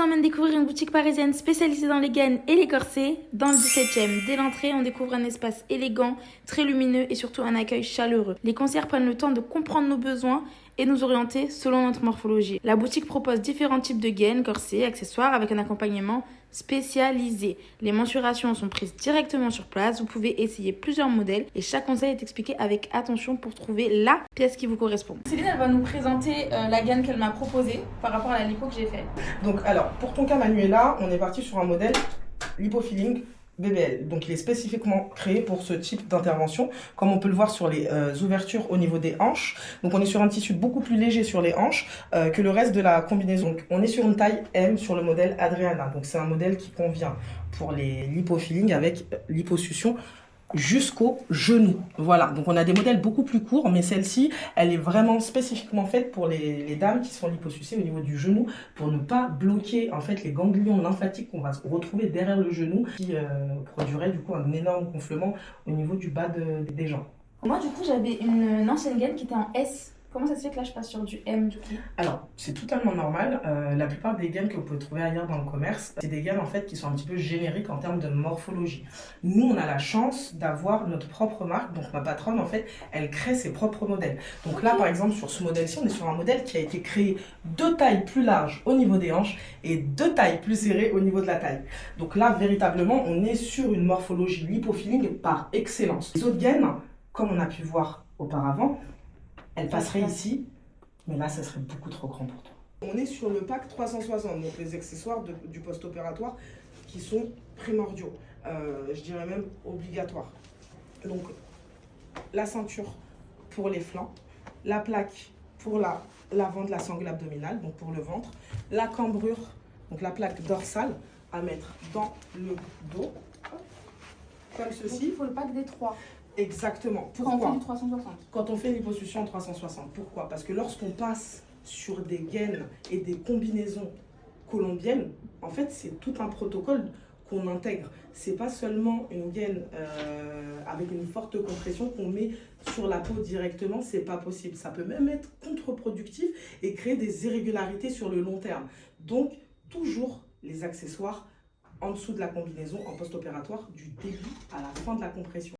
emmène découvrir une boutique parisienne spécialisée dans les gaines et les corsets. Dans le 17e, dès l'entrée, on découvre un espace élégant, très lumineux et surtout un accueil chaleureux. Les concierges prennent le temps de comprendre nos besoins et nous orienter selon notre morphologie. La boutique propose différents types de gaines, corsets, accessoires avec un accompagnement spécialisé. Les mensurations sont prises directement sur place. Vous pouvez essayer plusieurs modèles et chaque conseil est expliqué avec attention pour trouver la pièce qui vous correspond. Céline, elle va nous présenter la gaine qu'elle m'a proposée par rapport à la lipo que j'ai faite. Donc alors, pour ton cas Manuela, on est parti sur un modèle lipofilling BBL. Donc il est spécifiquement créé pour ce type d'intervention, comme on peut le voir sur les ouvertures au niveau des hanches. Donc on est sur un tissu beaucoup plus léger sur les hanches que le reste de la combinaison. Donc on est sur une taille M sur le modèle Adriana. Donc c'est un modèle qui convient pour les lipofilling avec liposuction jusqu'au genou. Voilà, donc on a des modèles beaucoup plus courts, mais celle-ci, elle est vraiment spécifiquement faite pour les dames qui sont liposucées au niveau du genou, pour ne pas bloquer en fait les ganglions lymphatiques qu'on va retrouver derrière le genou, qui produirait du coup un énorme gonflement au niveau du bas des jambes. Moi du coup j'avais une ancienne gaine qui était en S. Comment ça se fait que là je passe sur du M du coup? Alors, c'est totalement normal. La plupart des gaines que vous pouvez trouver ailleurs dans le commerce, c'est des gaines en fait qui sont un petit peu génériques en termes de morphologie. Nous, on a la chance d'avoir notre propre marque. Donc ma patronne, en fait, elle crée ses propres modèles. Donc là, par exemple, sur ce modèle-ci, on est sur un modèle qui a été créé 2 tailles plus larges au niveau des hanches et 2 tailles plus serrées au niveau de la taille. Donc là, véritablement, on est sur une morphologie lipofilling par excellence. Les autres gaines, comme on a pu voir auparavant, elle passerait ici, mais là, ça serait beaucoup trop grand pour toi. On est sur le pack 360, donc les accessoires du post-opératoire qui sont primordiaux, je dirais même obligatoires. Donc, la ceinture pour les flancs, la plaque pour l'avant de la sangle abdominale, donc pour le ventre, la cambrure, donc la plaque dorsale à mettre dans le dos, comme ceci. Donc, il faut le pack des 3. Exactement. Pourquoi? Pourquoi? Quand on fait du 360. Quand on fait une liposuction en 360. Pourquoi? Parce que lorsqu'on passe sur des gaines et des combinaisons colombiennes, en fait, c'est tout un protocole qu'on intègre. C'est pas seulement une gaine avec une forte compression qu'on met sur la peau directement, c'est pas possible. Ça peut même être contre-productif et créer des irrégularités sur le long terme. Donc, toujours les accessoires en dessous de la combinaison en post-opératoire du début à la fin de la compression.